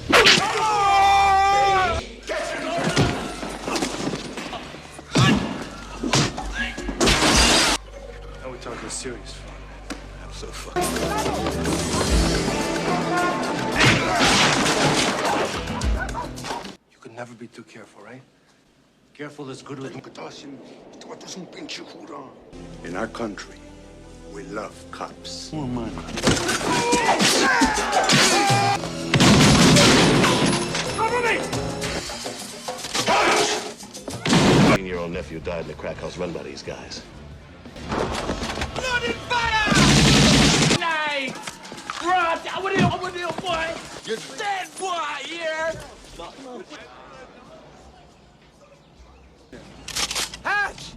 Now we're talking serious. I'm so fucked. You could never be too careful, right? Careful is good with. In our country, we love cops. Oh, man. Cover me! 18-year-old nephew died in a crack house run by these guys. Bloody fire! Nice! Rod, over there, boy! You're dead, boy, here! Hatch!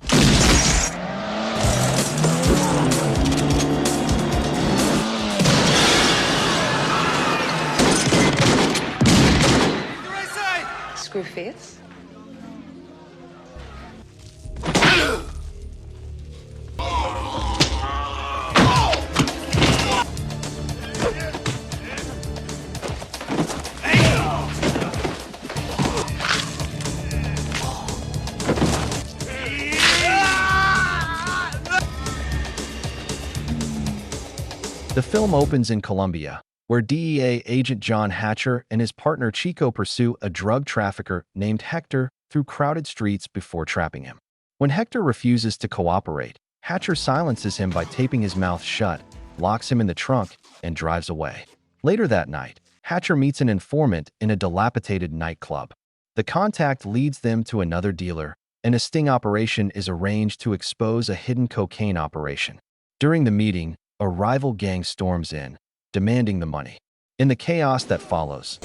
The right side! Screwface. The film opens in Colombia, where DEA agent John Hatcher and his partner Chico pursue a drug trafficker named Hector through crowded streets before trapping him. When Hector refuses to cooperate, Hatcher silences him by taping his mouth shut, locks him in the trunk, and drives away. Later that night, Hatcher meets an informant in a dilapidated nightclub. The contact leads them to another dealer, and a sting operation is arranged to expose a hidden cocaine operation. During the meeting, a rival gang storms in, demanding the money. In the chaos that follows,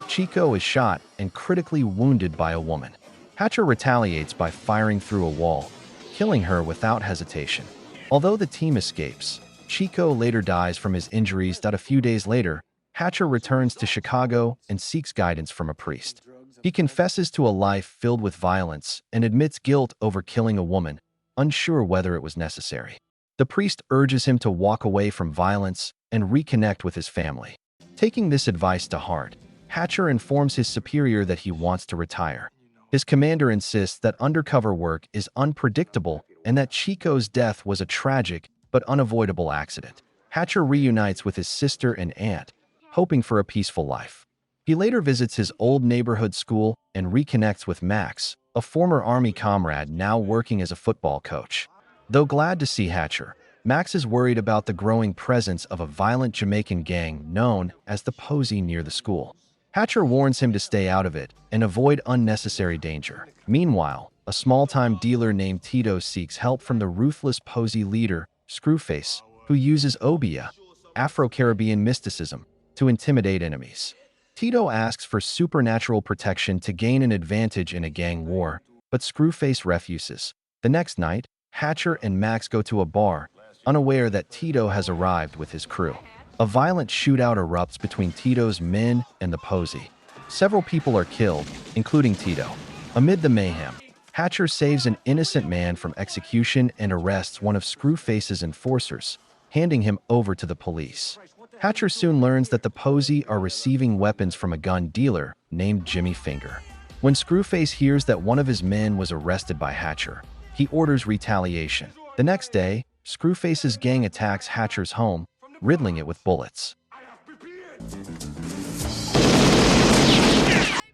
Chico is shot and critically wounded by a woman. Hatcher retaliates by firing through a wall, killing her without hesitation. Although the team escapes, Chico later dies from his injuries. A few days later, Hatcher returns to Chicago and seeks guidance from a priest. He confesses to a life filled with violence and admits guilt over killing a woman, unsure whether it was necessary. The priest urges him to walk away from violence and reconnect with his family. Taking this advice to heart, Hatcher informs his superior that he wants to retire. His commander insists that undercover work is unpredictable and that Chico's death was a tragic but unavoidable accident. Hatcher reunites with his sister and aunt, hoping for a peaceful life. He later visits his old neighborhood school and reconnects with Max, a former Army comrade now working as a football coach. Though glad to see Hatcher, Max is worried about the growing presence of a violent Jamaican gang known as the Posy near the school. Hatcher warns him to stay out of it and avoid unnecessary danger. Meanwhile, a small-time dealer named Tito seeks help from the ruthless Posy leader, Screwface, who uses Obia, Afro-Caribbean mysticism, to intimidate enemies. Tito asks for supernatural protection to gain an advantage in a gang war, but Screwface refuses. The next night, Hatcher and Max go to a bar, unaware that Tito has arrived with his crew. A violent shootout erupts between Tito's men and the Posy. Several people are killed, including Tito. Amid the mayhem, Hatcher saves an innocent man from execution and arrests one of Screwface's enforcers, handing him over to the police. Hatcher soon learns that the Posy are receiving weapons from a gun dealer named Jimmy Finger. When Screwface hears that one of his men was arrested by Hatcher, he orders retaliation. The next day, Screwface's gang attacks Hatcher's home, riddling it with bullets.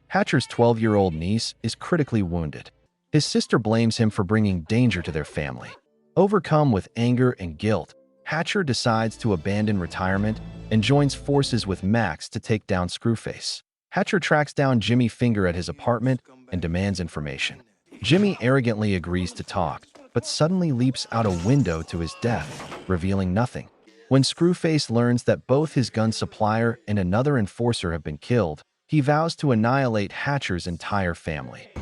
Hatcher's 12-year-old niece is critically wounded. His sister blames him for bringing danger to their family. Overcome with anger and guilt, Hatcher decides to abandon retirement and joins forces with Max to take down Screwface. Hatcher tracks down Jimmy Finger at his apartment and demands information. Jimmy arrogantly agrees to talk, but suddenly leaps out a window to his death, revealing nothing. When Screwface learns that both his gun supplier and another enforcer have been killed, he vows to annihilate Hatcher's entire family. I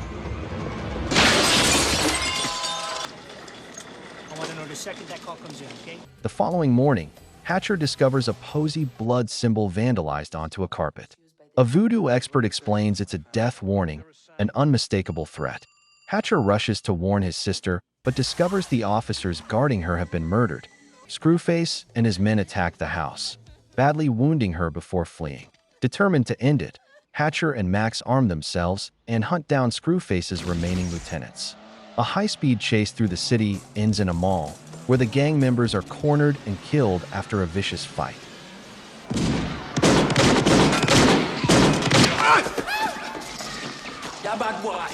want to know the second that call comes in, okay? The following morning, Hatcher discovers a Posy blood symbol vandalized onto a carpet. A voodoo expert explains it's a death warning, an unmistakable threat. Hatcher rushes to warn his sister, but discovers the officers guarding her have been murdered. Screwface and his men attack the house, badly wounding her before fleeing. Determined to end it, Hatcher and Max arm themselves and hunt down Screwface's remaining lieutenants. A high-speed chase through the city ends in a mall, where the gang members are cornered and killed after a vicious fight. Yeah, bad boy.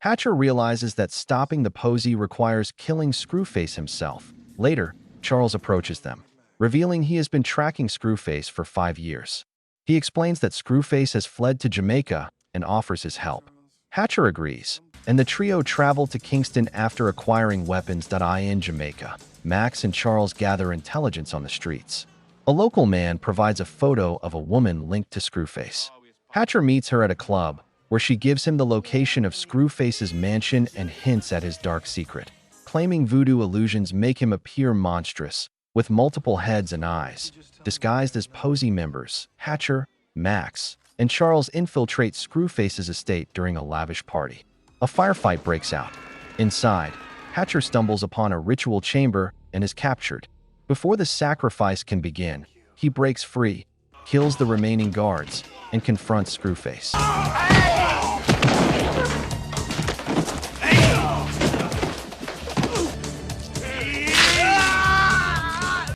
Hatcher realizes that stopping the posy requires killing Screwface himself. Later, Charles approaches them, revealing he has been tracking Screwface for 5 years. He explains that Screwface has fled to Jamaica and offers his help. Hatcher agrees, and the trio travel to Kingston after acquiring weapons. In Jamaica, Max and Charles gather intelligence on the streets. A local man provides a photo of a woman linked to Screwface. Hatcher meets her at a club, where she gives him the location of Screwface's mansion and hints at his dark secret, claiming voodoo illusions make him appear monstrous, with multiple heads and eyes. Disguised as posy members, Hatcher, Max, and Charles infiltrate Screwface's estate during a lavish party. A firefight breaks out. Inside, Hatcher stumbles upon a ritual chamber and is captured. Before the sacrifice can begin, he breaks free, kills the remaining guards, and confronts Screwface.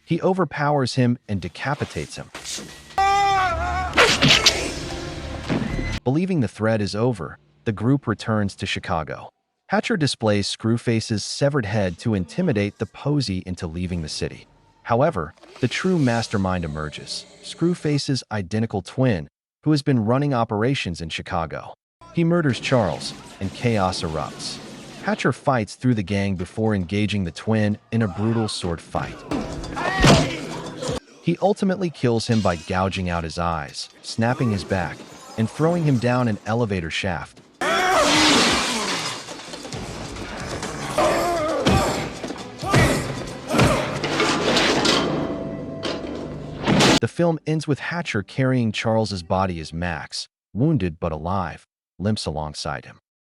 He overpowers him and decapitates him. Believing the threat is over, the group returns to Chicago. Hatcher displays Screwface's severed head to intimidate the posy into leaving the city. However, the true mastermind emerges, Screwface's identical twin, who has been running operations in Chicago. He murders Charles, and chaos erupts. Hatcher fights through the gang before engaging the twin in a brutal sword fight. He ultimately kills him by gouging out his eyes, snapping his back, and throwing him down an elevator shaft. The film ends with Hatcher carrying Charles's body as Max, wounded but alive, limps alongside him.